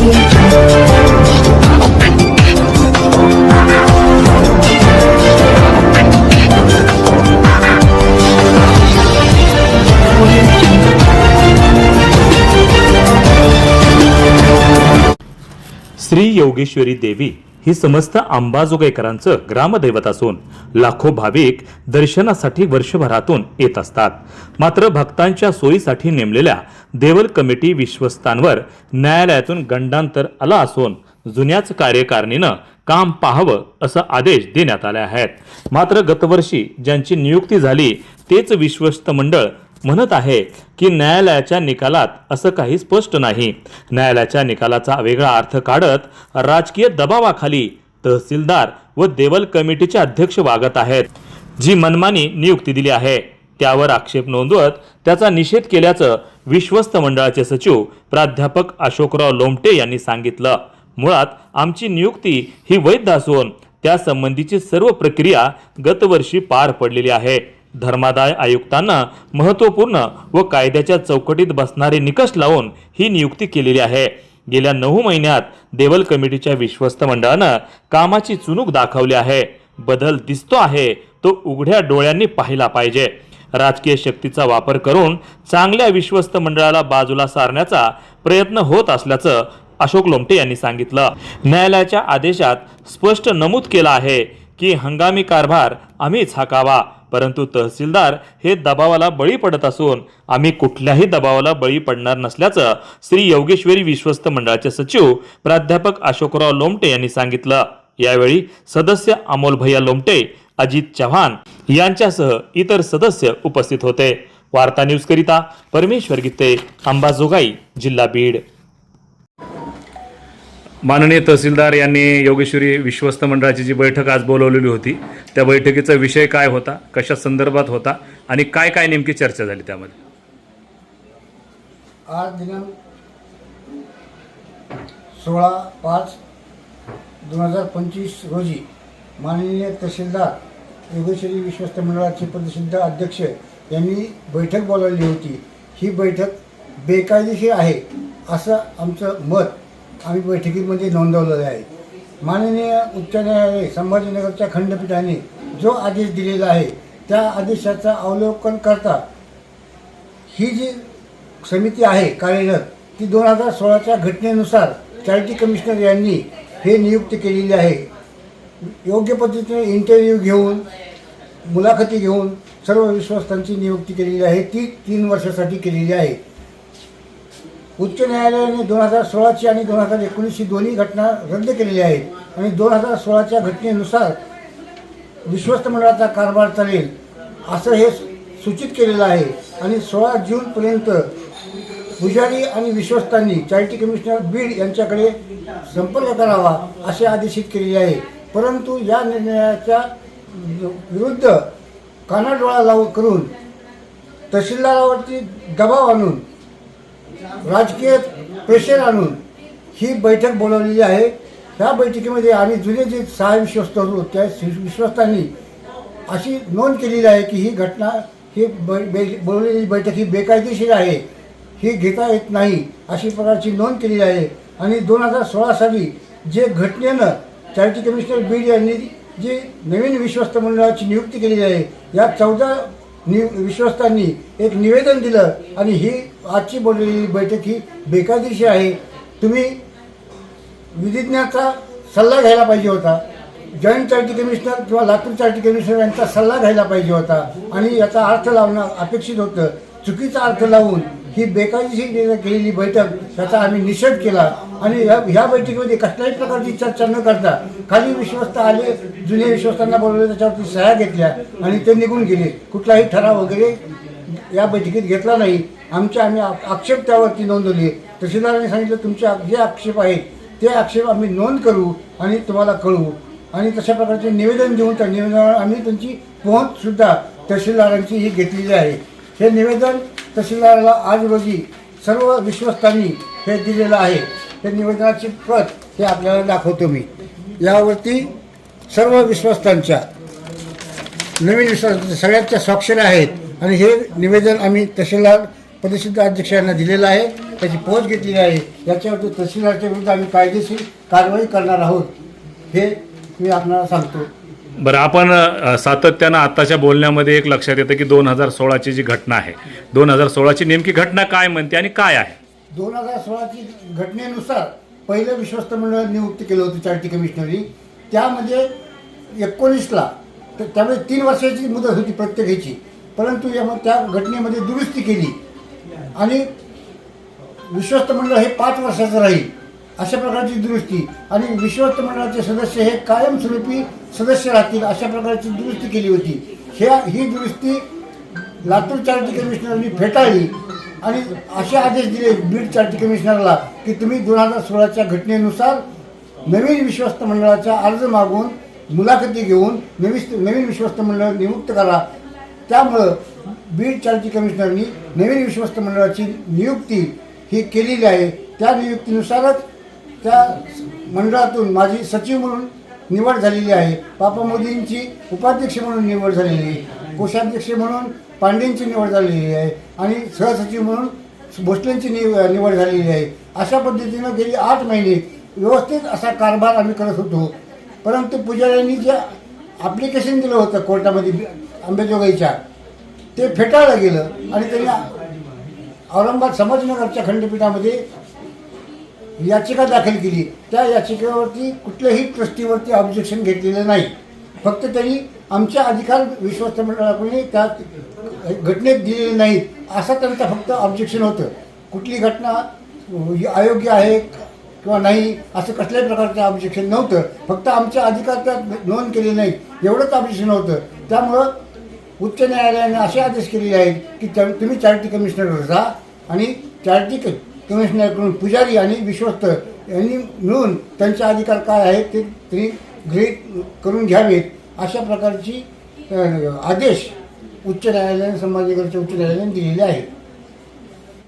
श्री योगेश्वरी देवी ही समस्त अंबाजोगाईकरांचं ग्रामदैवत असून लाखो भाविक दर्शनासाठी वर्षभरातून येत असतात. मात्र भक्तांच्या सोयीसाठी नेमलेल्या देवल कमिटी विश्वस्तांवर न्यायालयातून गंडांतर आला असून जुन्याच कार्यकारिणीनं काम पाहावं असा आदेश देण्यात आले आहेत. मात्र गतवर्षी ज्यांची नियुक्ती झाली तेच विश्वस्त मंडळ म्हणत आहे की न्यायालयाच्या निकालात असं काही स्पष्ट नाही. न्यायालयाच्या निकालाचा वेगळा अर्थ काढत राजकीय दबावाखाली तहसीलदार व देवल कमिटीचे अध्यक्ष वागत आहेत. जी मनमानी नियुक्ती दिली आहे त्यावर आक्षेप नोंदवत त्याचा निषेध केल्याचं विश्वस्त मंडळाचे सचिव प्राध्यापक अशोकराव लोमटे यांनी सांगितलं. मुळात आमची नियुक्ती ही वैध असून त्यासंबंधीची सर्व प्रक्रिया गतवर्षी पार पडलेली आहे. धर्मादाय आयुक्तांना महत्त्वपूर्ण व कायद्याच्या चौकटीत बसणारे निकष लावून ही नियुक्ती केलेली आहे. गेल्या 9 महिन्यात देवल कमिटीच्या विश्वस्त मंडळानं कामाची चुणूक दाखवली आहे. बदल दिसतो आहे तो उघड्या डोळ्यांनी पाहिला पाहिजे. राजकीय शक्तीचा वापर करून चांगल्या विश्वस्त मंडळाला बाजूला सारण्याचा प्रयत्न होत असल्याचं अशोक लोमटे यांनी सांगितलं. न्यायालयाच्या आदेशात स्पष्ट नमूद केलं आहे की हंगामी कारभार आम्हीच हाकावा, परंतु तहसीलदार हे दबावाला बळी पडत असून आम्ही कुठल्याही दबावाला बळी पडणार नसल्याचं श्री योगेश्वरी विश्वस्त मंडळाचे सचिव प्राध्यापक अशोकराव लोमटे यांनी सांगितलं. यावेळी सदस्य अमोल भैया लोमटे, अजित चव्हाण यांच्यासह इतर सदस्य उपस्थित होते. वार्ता न्यूज करिता परमेश्वर गीते, अंबाजोगाई, जिल्हा बीड. माननीय तहसीलदार यांनी योगेश्वरी विश्वस्त मंडळाची जी बैठक आज बोलवलेली होती त्या बैठकीचा विषय काय होता, कशा संदर्भात होता आणि काय काय नेमकी चर्चा झाली त्यामध्ये? आज दिनांक 16/5/2025 रोजी माननीय तहसीलदार योगेश्वरी विश्वस्त मंडळाचे प्रसिद्ध अध्यक्ष यांनी बैठक बोलावली होती. ही बैठक बेकायदेशीर आहे असं आमचं मत आम्ही बैठकीमध्ये नोंदवलेलं आहे. माननीय उच्च न्यायालय संभाजीनगरच्या खंडपीठाने जो आदेश दिलेला आहे त्या आदेशाचा अवलोकन करता ही जी समिती आहे कार्यरत ती 2016च्या घटनेनुसार चॅरिटी कमिशनर यांनी हे नियुक्त केलेली आहे. योग्य पद्धतीने इंटरव्ह्यू घेऊन मुलाखती घेऊन सर्व विश्वस्तांची नियुक्ती केलेली आहे. ती 3 वर्षासाठी केलेली आहे. उच्च न्यायालयाने 2016ची आणि 2019ची दोन्ही घटना रद्द केलेल्या आहेत आणि 2016च्या घटनेनुसार विश्वस्त मंडळाचा कारभार चालेल असं हे सूचित केलेलं आहे. आणि 16 जूनपर्यंत पुजारी आणि विश्वस्तांनी चॅरिटी कमिशनर बीड यांच्याकडे संपर्क करावा असे आदेशित केलेले आहे. परंतु या निर्णयाच्या विरुद्ध कानाडोळा लावून करून तहसीलदारावरती दबाव आणून राजकीय प्रेशर आणून ही बैठक बोलावलेली आहे. ह्या बैठकीमध्ये आम्ही जुने जे 6 विश्वस्त होतो त्या विश्वस्तांनी अशी नोंद केलेली आहे की ही घटना ही बोलवलेली बैठक ही बेकायदेशीर आहे, ही घेता येत नाही अशी प्रकारची नोंद केलेली आहे. आणि 2016 साली जे घटनेनं चॅरिटी कमिशनर बीड यांनी जी नवीन विश्वस्त मंडळाची नियुक्ती केलेली आहे या 14 विश्वस्तांनी एक निवेदन दिलं आणि ही आजची बोललेली बैठक ही बेकायदेशीर आहे. तुम्ही विधिज्ञाचा सल्ला घ्यायला पाहिजे होता. जॉईंट चॅरिटी कमिशनर किंवा लातूर चॅरिटी कमिशनर यांचा सल्ला घ्यायला पाहिजे होता आणि याचा अर्थ लावणं अपेक्षित होतं. चुकीचा अर्थ लावून ही बेकायदेशीर केलेली बैठक त्याचा आम्ही निषेध केला आणि ह्या बैठकीमध्ये कसल्याही प्रकारची चर्चा न करता खाली विश्वस्त आले, जुन्या विश्वस्तांना बोलवले, त्याच्यावरती सह्या घेतल्या आणि ते निघून गेले. कुठलाही ठराव वगैरे या बैठकीत घेतला नाही. आम्ही आक्षेप त्यावरती नोंदवले. तहसीलदारांनी सांगितलं तुमचे जे आक्षेप आहेत ते आक्षेप आम्ही नोंद करू आणि तुम्हाला कळवू आणि तशा प्रकारचे निवेदन देऊन त्या निवेदनावर आम्ही त्यांची पोहोचसुद्धा तहसीलदारांची ही घेतलेली आहे. हे निवेदन तहसीलदाराला आज रोजी सर्व विश्वस्तांनी हे दिलेलं आहे. हे निवेदनाची प्रत हे आपल्याला दाखवतो मी. यावरती सर्व विश्वस्तांच्या नवीन विश्वास सगळ्यांच्या स्वाक्षऱ्या आहेत आणि हे निवेदन आम्ही तहसीलदार पदसिद्ध अध्यक्षांना दिलेला आहे, त्याची पोच घेतलेली आहे. याच्यावरती तहसीलदारच्या विरुद्ध आम्ही कायदेशीर कारवाई करणार आहोत, हे मी आपल्याला सांगतो. बरं, आपण सातत्यानं आत्ताच्या बोलण्यामध्ये एक लक्षात येतं की 2016ची जी घटना आहे, 2016ची नेमकी घटना काय म्हणते आणि काय आहे? 2016ची घटनेनुसार पहिलं विश्वस्त मंडळ नियुक्त केलं होतं चॅरिटी कमिशनरनी. त्यामध्ये 19ला त्यामुळे 3 वर्षाची मुदत होती प्रत्येकाची, परंतु त्या घटनेमध्ये दुरुस्ती केली आणि विश्वस्त मंडळ हे 5 वर्षाचं राहील अशा प्रकारची दुरुस्ती, आणि विश्वस्त मंडळाचे सदस्य हे कायमस्वरूपी सदस्य राहतील अशा प्रकारची दुरुस्ती केली होती. ही दुरुस्ती लातूर चॅरिटी कमिशनरनी फेटाळली आणि असे आदेश दिले बीड चॅरिटी कमिशनरला की तुम्ही 2016च्या घटनेनुसार नवीन विश्वस्त मंडळाचा अर्ज मागून मुलाखती घेऊन नवीन विश्वस्त मंडळ नियुक्त करा. त्यामुळं बीड चॅरिटी कमिशनरनी नवीन विश्वस्त मंडळाची नियुक्ती ही केलेली आहे. त्या नियुक्तीनुसारच त्या मंडळातून माझी सचिव म्हणून निवड झालेली आहे, पापा मोदींची उपाध्यक्ष म्हणून निवड झालेली आहे, कोषाध्यक्ष म्हणून पांडेंची निवड झालेली आहे आणि सहसचिव म्हणून भोसलेंची निवड झालेली आहे. अशा पद्धतीनं गेली 8 महिने व्यवस्थित असा कारभार आम्ही करत होतो. परंतु पुजाऱ्यांनी जे ॲप्लिकेशन दिलं होतं कोर्टामध्ये अंबेजोगाईच्या, ते फेटाळलं गेलं आणि त्यांनी औरंगाबाद संभाजीनगरच्या खंडपीठामध्ये याचिका दाखल केली. त्या याचिकेवरती कुठल्याही ट्रस्टीवरती ऑब्जेक्शन घेतलेलं नाही. फक्त त्यांनी आमचे अधिकार विश्वस्त मंडळाकडून त्या घटनेत दिलेले नाहीत असं त्यांचं फक्त ऑब्जेक्शन होतं. कुठली घटना अयोग्य आहे किंवा नाही असं कसल्याही प्रकारचं ऑब्जेक्शन नव्हतं. फक्त आमचे अधिकार त्यात नोंद केले नाहीत एवढंच ऑब्जेक्शन होतं. त्यामुळं उच्च न्यायालयाने असे आदेश केलेले आहेत की तुम्ही चॅरिटी कमिशनरवर जा आणि चॅरिटी कमिशनरकडून पुजारी आणि विश्वस्त यांनी मिळून त्यांचे अधिकार काय आहेत ते त्यांनी गृहीत करून घ्यावेत अशा प्रकारची आदेश उच्च न्यायालयाने संभाजीनगरच्या उच्च न्यायालयाने दिलेले आहेत.